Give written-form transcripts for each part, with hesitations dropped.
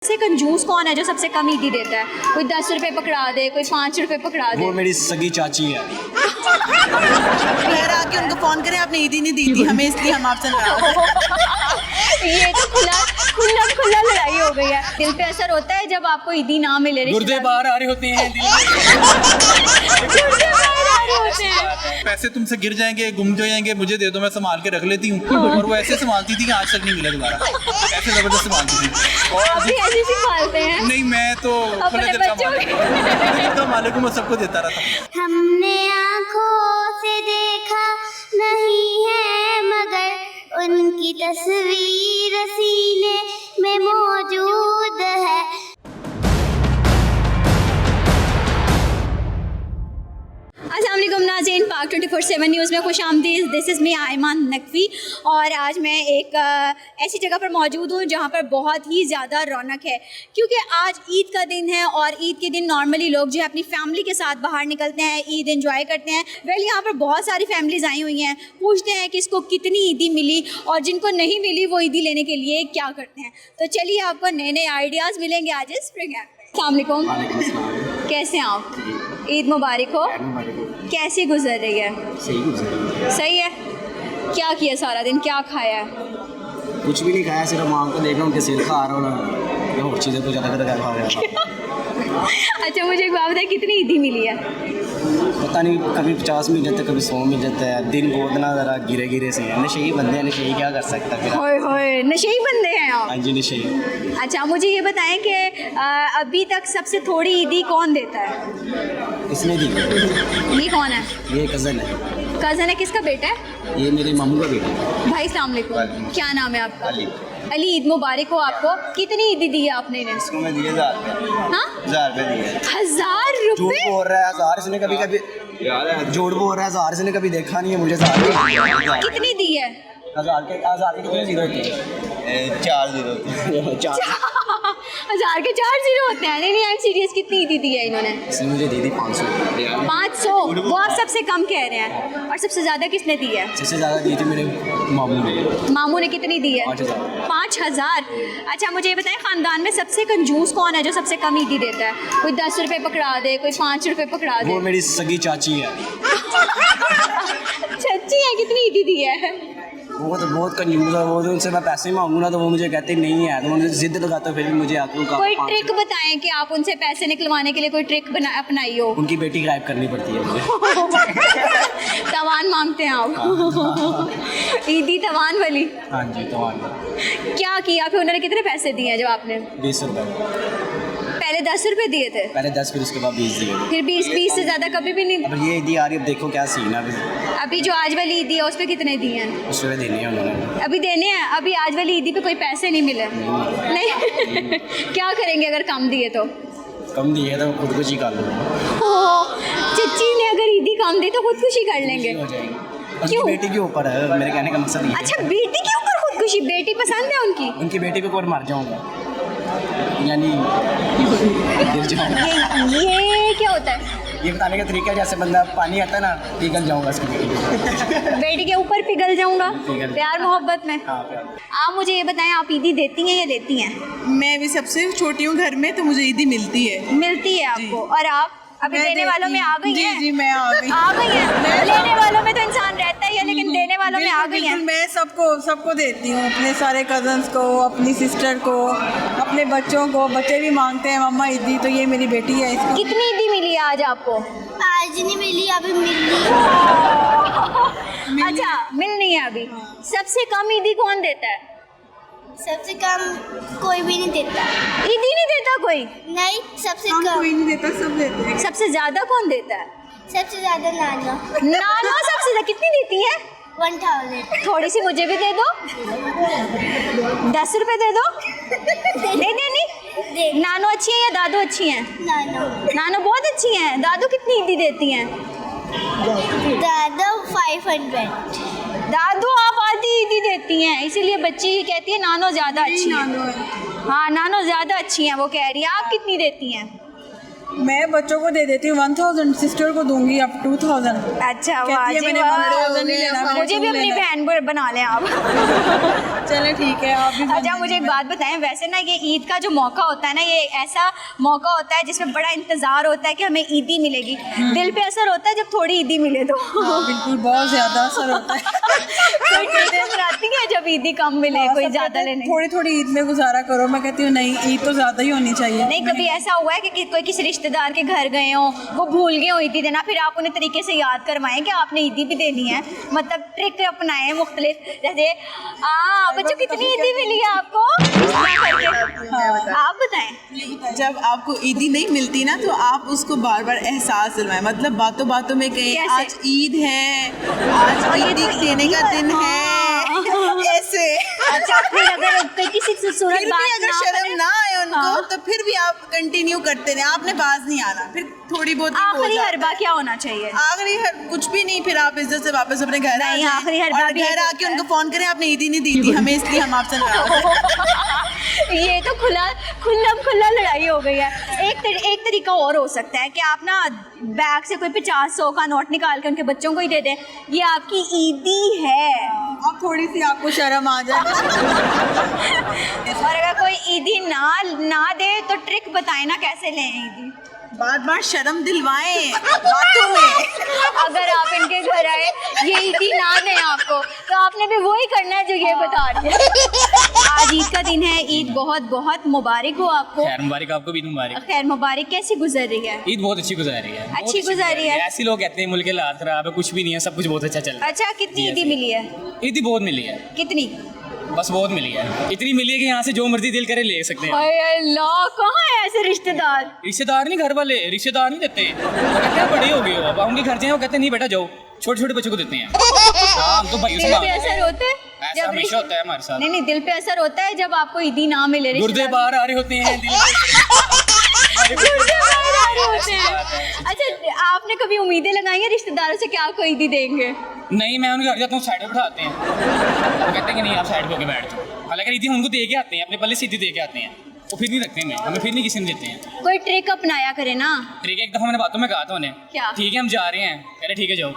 सबसे कंजूस कौन है जो सबसे कम ईदी देता है? कोई 10 रुपए पकड़ा दे, कोई 5 रुपए पकड़ा दे। वो मेरी सगी चाची है। घर आके उनको फोन करें, आपने ईदी नहीं दी थी हमें, इसलिए हम आपसे नाराज हैं। ये तो खुला लड़ाई हो गई है। दिल पे असर होता है जब आपको ईदी ना मिले। गुर्दे बाहर आ रहे होते हैं पैसे तुमसे गिर जाएंगे, गुम जाएंगे, मुझे दे दो, मैं संभाल के रख लेती हूँ। और वो ऐसे संभालती थी कि आज तक नहीं मिला दोबारा, ऐसे जबरदस्त संभालती थी। और आप भी ऐसे संभालते हैं? नहीं, मैं तो अपने बच्चों मालिक हूँ, मैं सबको देता रहता। हमने आँखों से देखा नहीं है मगर उनकी तस्वीर सीने में मौजूद है। अस्सलामुअलैकुम नाज़रीन, पाक 24/7 न्यूज़ में खुशामदीद। This is me Ayman Naqvi और आज मैं एक ऐसी जगह पर मौजूद हूँ जहाँ पर बहुत ही ज़्यादा रौनक है, क्योंकि आज ईद का दिन है और ईद के दिन नॉर्मली लोग जो है अपनी फैमिली के साथ बाहर निकलते हैं, ईद एंजॉय करते हैं। वेल, यहाँ पर बहुत सारी फैमिलीज़ आई हुई हैं। पूछते हैं कि इसको कितनी ईदी मिली और जिनको नहीं मिली वो ईदी लेने के लिए क्या करते हैं। तो चलिए आपको नए नए आइडियाज़ मिलेंगे आज इस प्रोग्राम में। अस्सलाम वालेकुम, कैसे हैं आप? ईद मुबारक हो। कैसी गुजर रही है? सही है। क्या किया सारा दिन, क्या खाया है? कुछ भी नहीं खाया, सिर्फ माम को देख रहा हूँ उनके सिर खा रहा हूँ ना, और चीज़ें कुछ अलग अलग खा रहा। अच्छा, मुझे एक बात बताइए, कितनी ईदी मिली है? पता नहीं, कभी 50 मिल जाता है, कभी 100 मिल जाता है। दिन बहुत ना ज़रा गिरे गिरे से हैं, नशेई बंदे हैं, नशेई क्या कर सकता है। होए होए, नशेई बंदे हैं आप? हाँ जी, नशेई। अच्छा, मुझे ये बताएं कि अभी तक सबसे थोड़ी ईदी कौन देता है? इसने दी, ये कौन है? ये कज़न है। कज़न है? किसका बेटा है? ये मेरे मामू का बेटा है। भाई अस्सलाम वालेकुम, क्या नाम है आपका? अली, ईद मुबारक हो आपको। कितनी ईदी दी है आपने इन्हें? इसको मैं दिए 1000 रुपये। हाँ, 1000 रुपये दिए। 1000 झूठ रुपये? बोल रहा है, 1000 इसने कभी झूठ बोल रहा है, 1000 इसने कभी देखा नहीं है मुझे। 1000 कितनी दी है? 1000 के कितने जीरो होते हैं? 4 जीरो होते हैं। 1000 के 4 जीरो होते हैं? नहीं, आई एम सीरियस। कितनी ईदी दी है इन्होंने? इसने मुझे दी थी 500। 500? वो आप सबसे कम कह रहे हैं। और सबसे ज़्यादा किसने दी है? सबसे ज़्यादा दी थी मेरे मामू ने। मामू ने कितनी दी है? 5000। 5000? अच्छा, मुझे ये बताएं, ख़ानदान में सबसे कंजूस कौन है जो सबसे कम ईदी देता है? कोई 10 रुपए पकड़ा दे, कोई 5 रुपए पकड़ा दे। वो मेरी सगी चाची है। सच्ची है? कितनी ईदी दी है? वो तो बहुत कंजूस है। वो तो उनसे मैं पैसे मांगू ना तो वो मुझे कहते नहीं है, तो मुझे जिद लगाते फिर भी मुझे आके कोई ट्रिक बताएं कि आप उनसे पैसे निकलवाने के लिए कोई ट्रिक अपनाई हो। उनकी बेटी गायब करनी पड़ती है मुझे। तवान मांगते हैं आप? ईदी तवान वाली? हाँ जी, तो क्या किया फिर? उन्होंने कितने पैसे दिए हैं जो आपने? 20 रुपये। पहले 10 रुपए दिए थे? पहले 10, फिर उसके बाद 20 दिए। फिर 20 से ज़्यादा कभी भी नहीं? अब ये ईदी आ रही है, अब देखो क्या सीन है। अभी जो आज वाली ईदी है उस पर कितने दिए हैं? उस पर देने हैं उन्होंने। अभी देने हैं? अभी आज वाली ईदी पे कोई पैसे नहीं मिले? नहीं। क्या करेंगे अगर कम दिए तो? कम दिए तो खुदकुशी कर लो। चच्ची ने अगर ईदी कम दी तो खुदकुशी कर लेंगे? हो जाएगी। क्यों? उनकी बेटी के ऊपर है, मेरे कहने का मकसद ये है। अच्छा, बेटी के ऊपर खुदकुशी? बेटी पसंद है उनकी? उनकी बेटी पे कोई मर जाऊंगा, यानी गिर जाऊंगा। ये क्या होता है? ये बताने का तरीका है, जैसे बंदा पानी आता है ना, पिघल जाऊंगा उसकी बेटी। बेटी के ऊपर पिघल जाऊंगा पिघल। प्यार मोहब्बत में। हाँ, प्यार। आप मुझे ये बताएं, आप ईदी देती हैं या लेती हैं? मैं भी सबसे छोटी हूँ घर में, तो मुझे ईदी मिलती है। मिलती है आपको? और आप अभी मैं देने वालों देती में आ गई जी, हैं? जी, मैं आ गई। आ गई हैं। लेने वालों में तो इंसान रहता ही है, लेकिन देने वालों में आ गई हैं। बिल्कुल, मैं सबको देती हूँ, अपने सारे कजन्स को, अपनी सिस्टर को, अपने बच्चों को। बच्चे भी मांगते हैं मम्मा ईदी, तो ये मेरी बेटी है, इसको। कितनी ईदी मिली है आज आपको? आज नहीं मिली, अभी मिली। अच्छा, मिलनी है अभी। सबसे कम ईदी कौन देता है? सबसे कम कोई भी नहीं देता। ईदी नहीं देता कोई? नहीं, सबसे हम कम। कोई नहीं देता, सब देते हैं। सबसे ज्यादा कौन देता है? सबसे ज्यादा नाना। नाना सबसे ज्यादा कितनी देती है? 1000। थोड़ी सी मुझे भी दे दो। 10 रुपए दे दो। नहीं देनी? दे। नानो अच्छी है या दादू अच्छी हैं? नाना। नानो बहुत अच्छी हैं। दादू कितनी ईदी देती हैं? दादा 500। दादू आप आधी ईदी देती हैं, इसीलिए बच्ची कहती है नानो ज़्यादा अच्छी है। नानो है। हाँ, नानो ज़्यादा अच्छी हैं, वो कह रही है। आप कितनी देती हैं? मैं बच्चों को दे देती हूँ 1000, सिस्टर को दूंगी अब 2000। अच्छा कहती वाह है, जी मैंने वाह। 100,000 नहीं लेना, मैंने मुझे भी 2 अपनी लेना है। बहन बना लें आप। चले ठीक है, आप भी अच्छा मुझे एक बात बताएं, वैसे ना ये ईद का जो मौका होता है ना, ये ऐसा मौका होता है जिसमें बड़ा इंतजार होता है कि हमें ईदी मिलेगी। दिल पे असर होता है जब थोड़ी ईदी मिले तो। हाँ, बिल्कुल बहुत ज्यादा असर होता है। कोई टीचर सुनाती है जब ईदी कम मिले, कोई सब ज्यादा कहते हैं, लेने। थोड़ी थोड़ी ईद में गुजारा करो। मैं कहती हूँ नहीं, ईद तो ज्यादा ही होनी चाहिए। नहीं कभी ऐसा हुआ है कि कोई किसी रिश्तेदार के घर गए हो, वो भूल गए हो ईदी देना, फिर आप उन्हें तरीके से याद करवाएं कि आपने ईदी भी देनी है, मतलब ट्रिक अपनाएं मुख्तलिफ, जैसे बच्चों कितनी ईदी मिली है आपको, आप बताएं। जब आपको ईदी नहीं मिलती ना तो आप उसको बार बार एहसास दिलवाएं, मतलब बातों बातों में कहें कैसे? आज ईद है, आज ईदी देने का दिन है, ऐसे। अच्छा फिर अगर कोई किसी से सूरत फिर भी बात अगर ना शर्म करें, ना आए उनको हाँ। तो फिर भी आप कंटिन्यू करते रहे, आपने बाज नहीं आना, फिर थोड़ी बहुत ही हो आखिरी जाता हरबा है। क्या होना चाहिए? आखिरी कुछ भी नहीं, फिर आप इज्जत से वापस अपने घर आ नहीं, जाएं आखिरी हरबा और भी घर एक आके होता है। उनको फोन करें आपने ईदी नहीं दी थी हमें, इसलिए हम आपसे नाराज हैं। ये तो खुला लड़ाई हो गई है। एक तरीका और हो सकता है कि आप ना बैग से कोई 50-100 का नोट निकाल के उनके बच्चों को ही दे दें, ये आपकी ईदी है। अब थोड़ी सी आपको शर्म आ जाए। और अगर कोई ईदी ना दे तो ट्रिक बताए ना कैसे लें ईदी। बार बार शर्म दिलवाएं बातों में। अगर आप इनके घर आए, ये ईदी ना दें आपको, तो आपने भी वही करना है जो ये बता रही है। आज ईद का दिन है, ईद बहुत बहुत मुबारक हो आपको। खैर मुबारक, आपको भी ईद मुबारक। खैर मुबारक। कैसी गुजर रही है? ईद बहुत अच्छी गुजार रही है, बहुत अच्छी गुजार रही है। ऐसे लोग कहते हैं मुल्क के हालात खराब है, कुछ भी नहीं है, सब कुछ बहुत अच्छा चल रहा है। अच्छा कितनी जी, ईदी ऐसे। मिली है? ईदी बहुत मिली है, कितनी? बस बहुत मिली है, इतनी मिली है कि यहाँ से जो मर्जी दिल करे ले सकते हैं। हाय अल्लाह, कहाँ है ऐसे रिश्तेदार? रिश्तेदार नहीं, घर वाले रिश्तेदार नहीं देते, वो कहते हैं बड़े हो गए हो, अब उनके घर जाए, वो कहते हैं नहीं बेटा जाओ, छोटे छोटे बच्चों को देते हैं। हाँ, हम तो भाइयों से दिल पे मांगते असर हैं। होता है ऐसा हमेशा होता है हमारे साथ। नहीं दिल पे असर होता है जब आपको ईदी ना मिले। गुर्दे रिश्तेदार- बाहर आ रहे होते हैं, दिल गुर्दे बाहर आ रहे होते हैं। अच्छा आपने कभी उम्मीदें लगाई हैं रिश्तेदारों से कि आपको ईदी देंगे? नहीं, मैं उनके घर जाता हूँ, साइड पे बैठाते हैं, वो कहते हैं कि नहीं आप साइड पे होके बैठ जाओ। हालांकि ईदी उनको दे के आते हैं, अपने पल्ले सीधी दे के आते हैं, वो फिर नहीं रखते हमें फिर नहीं किसी ने देते हैं। कोई ट्रिक अपनाया करे ना। ठीक है, एक दफ़ा मैंने बातों में कहा था उन्हें, क्या? ठीक है हम जा रहे हैं, कह रहे ठीक है जाओ।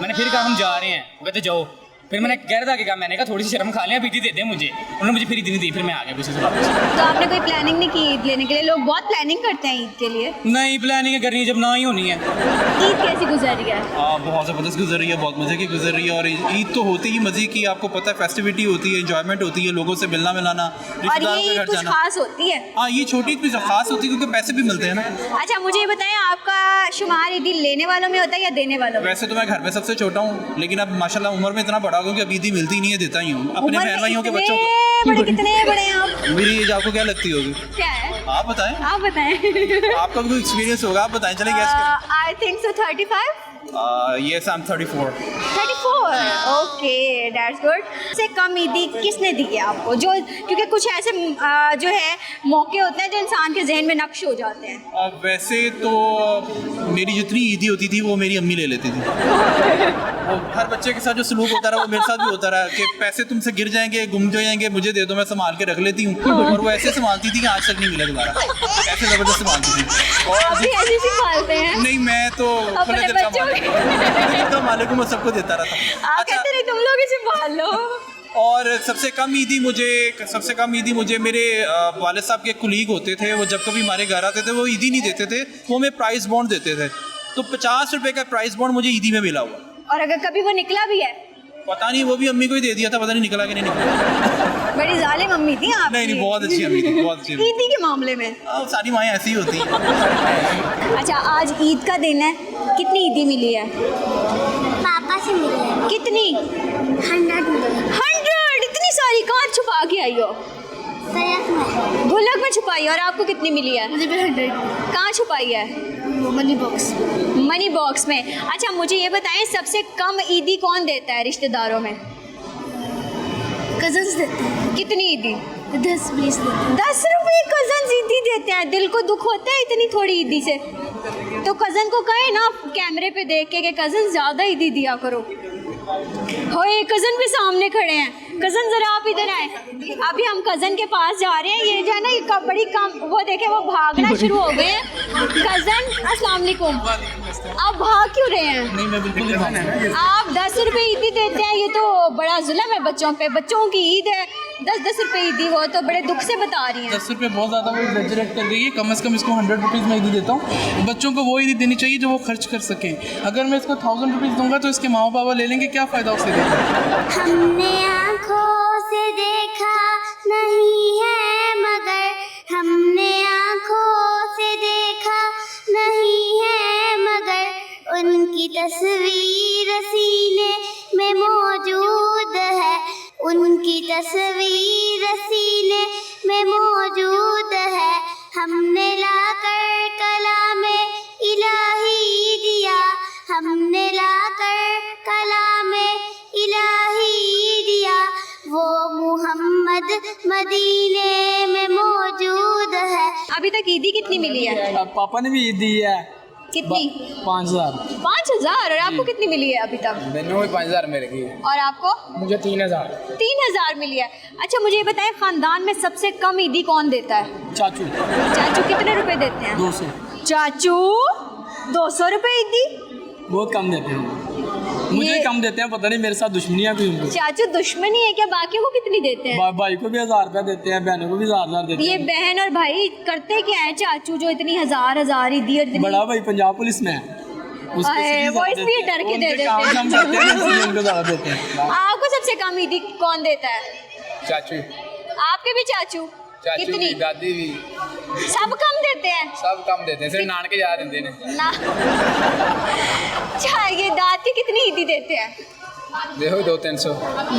मैंने फिर कहा हम जा रहे हैं, वो कहते जाओ। फिर मैंने कह रहा था कि मैंने कहा थोड़ी सी शर्म खा लिया, ईदी दे दे मुझे, उन्होंने मुझे फिर ईदी नहीं दी, फिर मैं आ गया गुस्से से वापस। तो आपने कोई प्लानिंग नहीं की ईद लेने के लिए? लोग बहुत प्लानिंग करते हैं ईद के लिए। नहीं प्लानिंग करनी है जब ना ही होनी है। ईद कैसी गुजर रही है? बहुत ज़बरदस्त गुजर रही है, बहुत मज़े की गुजर रही है। और ईद तो होती ही मज़े की, आपको पता है फेस्टिविटी होती है, इंजॉयमेंट होती है, लोगों से मिलना मिलाना, और रिश्तेदारों ये के ईद घर कुछ जाना। खास होती है? हाँ ये छोटी कुछ खास होती है क्योंकि पैसे भी मिलते हैं ना। अच्छा मुझे ये बताएं, आपका शुमार ईदी लेने वालों में होता है या देने वालों में? वैसे तो मैं घर में सबसे छोटा हूँ, लेकिन अब माशाल्लाह उम्र में इतना बड़ा हो गया कि अब ईदी मिलती नहीं है, देता ही हूँ अपने उम्र बहन में भाइयों के इतने बच्चों को। बड़े, कितने बड़े हैं आप? मेरी एज आपको क्या लगती होगी? क्या है? आप बताएं, आप बताएं। आपका भी कोई एक्सपीरियंस होगा, आप बताएं, चलें gas I think so 35। Yes I am 34। 34 okay that's good. सबसे कम ईदी किसने दी है आपको? जो क्योंकि कुछ ऐसे जो है मौके होते हैं जो इंसान के जहन में नक्श हो जाते हैं। वैसे तो मेरी जितनी ईदी होती थी वो मेरी अम्मी ले लेती थी। वो हर बच्चे के साथ जो सलूक होता रहा वो मेरे साथ भी होता रहा कि पैसे तुमसे गिर जाएंगे, गुम जाएंगे, मुझे दे दो, मैं संभाल के रख लेती हूँ। और वो ऐसे संभालती थी कि आज तक नहीं मिला दोबारा, ऐसे ज़बरदस्त संभालती थी। आप और भी ऐसे संभालते हैं? नहीं मैं तो अपने दिल का बच्चों मालिक हूँ, दिल का मालिक हूँ, मैं सबको देता रहता। आप कहते रहे तुम लोग ही संभाल लो। और सबसे कम ईदी मुझे मेरे वालिद साहब के कुलीग होते थे, वो जब कभी हमारे घर आते थे वो ईदी नहीं देते थे, वो हमें प्राइस बॉन्ड देते थे। तो 50 रुपए का प्राइस बॉन्ड मुझे ईदी में मिला हुआ। और अगर कभी वो निकला भी है? पता नहीं, वो भी अम्मी को ही दे दिया था, पता नहीं निकला कि नहीं निकला। बड़ी जालिम अम्मी थी आप। नहीं बहुत अच्छी अम्मी थी, बहुत अच्छी अम्मी। ईदी के मामले में। सारी माएँ ऐसी ही होती हैं। अच्छा आज ईद का दिन है, कितनी ईदी मिली है? पापा से मिले कितनी? 100 मिले 100? इतनी सारी कहाँ छुपा के आई हो? सैयद में गुल्लक में छुपाई। और आपको कितनी मिली है? मुझे भी 100 कहाँ छुपाई है? मनी बॉक्स मनी बॉक्स में। अच्छा मुझे ये बताएं, सबसे कम ईदी कौन देता है रिश्तेदारों में? कजन्स देते हैं कितनी ईदी? 10-20 देते हैं 10 रुपए कजन ईदी देते हैं। दिल को दुख होता है इतनी थोड़ी ईदी से। तो कजन को कहे ना कैमरे पे देख के कि कजन ज्यादा ईदी दिया करो। होए कजन भी सामने खड़े हैं। कज़न ज़रा आप इधर आए। अभी हम कज़न के पास जा रहे हैं। ये जो है ना, ये बड़ी कम, वो देखे वो भागना शुरू हो गए हैं। कज़न अस्सलाम वालेकुम, आप भाग क्यों रहे हैं? नहीं, मैं बिल्कुल नहीं भाग। आप 10 रुपये ईदी देते हैं, ये तो बड़ा जुल्म है बच्चों पे। बच्चों की ईद है, 10-10 रुपये ईदी हो तो बड़े दुख से बता रही हैं। 10 रुपये बहुत ज़्यादा वो एग्जैजरेट कर रही है। कम से कम इसको 100 रुपीज़ में ईदी देता हूँ। बच्चों को वो ईदी देनी चाहिए जो वो खर्च कर सकें। अगर मैं इसको 1000 रुपीज़ दूंगा तो इसके माँ बाप ले लेंगे, क्या फ़ायदा उससे देगा। हमने आँखों से देखा नहीं है मगर, हमने आँखों से देखा नहीं है मगर, उनकी तस्वीर सीने में मौजूद है, उनकी तस्वीर सीने में मौजूद है। हमने लाकर कलामे इलाही दिया, हमने लाकर कलामे इलाही दिया, वो मुहम्मद मदीने में मौजूद है। अभी तक ईदी कितनी मिली है? पापा ने भी ईद दी है। कितनी? 5000। 5000। और आपको कितनी मिली है अभी तक? मैंने वही 5000 मेरे की। और आपको? मुझे 3000। 3000 मिली है। अच्छा मुझे ये बताएं, खानदान में सबसे कम ईदी कौन देता है? चाचू। चाचू कितने रुपए देते हैं? 200। चाचू 200 रुपए ईदी? बहुत कम देते हैं। मुझे कम देते हैं, पता नहीं मेरे साथ दुश्मनी है कोई उनको। चाचू दुश्मनी है क्या? बाकियों को कितनी देते हैं? भाई को भी 1000 रुपया देते हैं, बहनों को भी 1000 देते ये हैं। बहन और भाई करते क्या है चाचू जो इतनी हजार ईदी और इतनी? बड़ा भाई पंजाब पुलिस में है, वो इसलिए डर के दे देते हैं। काम करते हैं इसलिए उनको ज़्यादा देते हैं। आपको सबसे कम ईदी कौन देता है? चाचू। आपके भी चाचू? चाचू कितनी? भी, दादी भी, सब कम देते हैं? सब कम देते हैं, सिर्फ नानके ज़्यादा देते हैं ना। अच्छा ये दाद की कितनी ईदी देते हैं? देखो 200-300।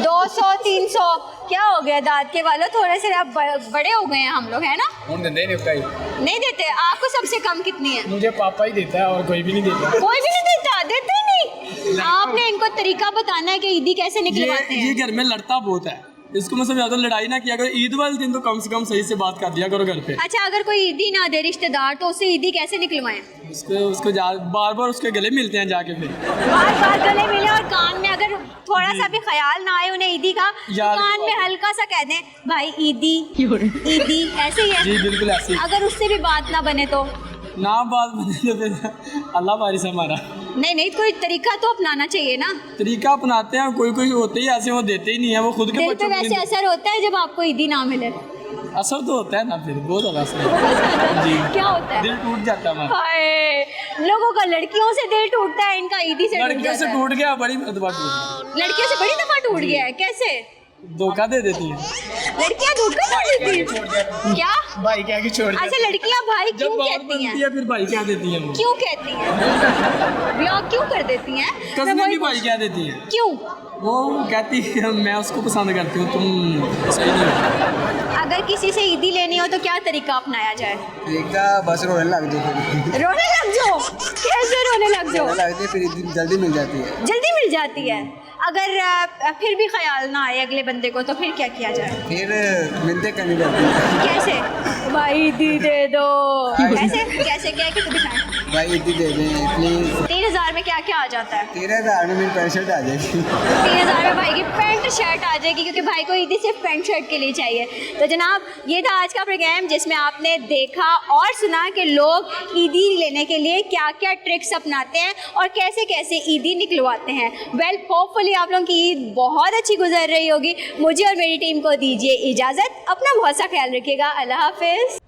200-300 क्या हो गया दाद के वालों, थोड़े से आप बड़े हो गए हैं हम लोग, है ना? हम देते नहीं कहीं। नहीं देते। आपको सबसे कम कितनी है? मुझे पापा ही देता है और कोई भी नहीं देता। कोई भी नहीं देता? देते ही नहीं। आपने इनको तरीका बताना है कि ईदी कैसे निकलवाते हैं। ये घर में लड़ता बहुत है, इसको मैं समझाता हूँ लड़ाई ना किया करो, ईद वाले दिन तो कम से कम सही से बात कर दिया करो घर पे। अच्छा अगर कोई ईदी ना दे रिश्तेदार तो उससे ईदी कैसे निकलवाएं? उसको बार बार उसके गले मिलते हैं जाके, फिर बार बार गले मिले और कान में अगर थोड़ा सा भी ख्याल ना आए उन्हें ईदी का, तो यार, कान में हल्का सा कह दें भाई ईदी ईदी, ऐसे ही है। जी बिल्कुल ऐसे ही। अगर उससे भी बात ना बने तो? ना बात बने तो फिर अल्लाह बारिश हमारा। नहीं कोई तरीका तो अपनाना चाहिए ना। तरीका अपनाते हैं, कोई होते ही ऐसे, वो देते ही नहीं है, वो खुद के दिल पे बच्चों को वैसे नहीं असर होता है जब आपको ईदी ना मिले? देते। असर तो होता है ना, फिर बहुत ज़्यादा असर बहुत ज्यादा। जी। क्या होता है? दिल टूट जाता है हमारा। हाय, लोगों का लड़कियों से दिल टूटता है, इनका ईदी से टूट लड़कियों से जाता है। टूट गया, बड़ी मरतबा टूट गया। लड़कियों से बड़ी दफा टूट गया है? कैसे? धोखा दे देती है। लड़कियां धोखा दे देती हैं? क्या? भाई क्या कि छोड़ अच्छा लड़कियां भाई जब क्यों बात कहती बनती हैं? है फिर भाई क्या देती है, क्यों कहती हैं? ब्लॉक क्यों कर देती हैं? कज़न भी भाई क्या देती है, क्यों? वो कहती है मैं उसको पसंद करती हूँ, तुम सही नहीं हो। अगर किसी से ईदी लेनी हो तो क्या तरीका अपनाया जाए? तरीका बस रोने लग जाओ, रोने लग जाओ? कैसे रोने लग जाओ? लगती है फिर ईद जल्दी मिल जाती है। जल्दी मिल जाती है। अगर फिर भी ख्याल ना आए अगले बंदे को तो फिर क्या किया जाए? फिर मिलते करनी पड़ती है। कैसे? भाई ईदी दे दो। कैसे कैसे क्या कि दिखाएं? भाई ईद दे दें प्लीज। 3000 में क्या क्या आ जाता है? 13,000 में मेरी पैंट शर्ट आ जाएगी। 3000 में भाई की पैंट शर्ट आ जाएगी, क्योंकि भाई को ईदी सिर्फ पैंट शर्ट के लिए चाहिए। तो जनाब ये था आज का प्रोग्राम जिसमें आपने देखा और सुना कि लोग ईदी लेने के लिए क्या क्या ट्रिक्स अपनाते हैं और कैसे कैसे ईदी निकलवाते हैं। वेल होपफुली आप लोगों की ईद बहुत अच्छी गुजर रही होगी। मुझे और मेरी टीम को दीजिए इजाज़त। अपना बहुत सा ख्याल रखिएगा। अल्लाह हाफिज़।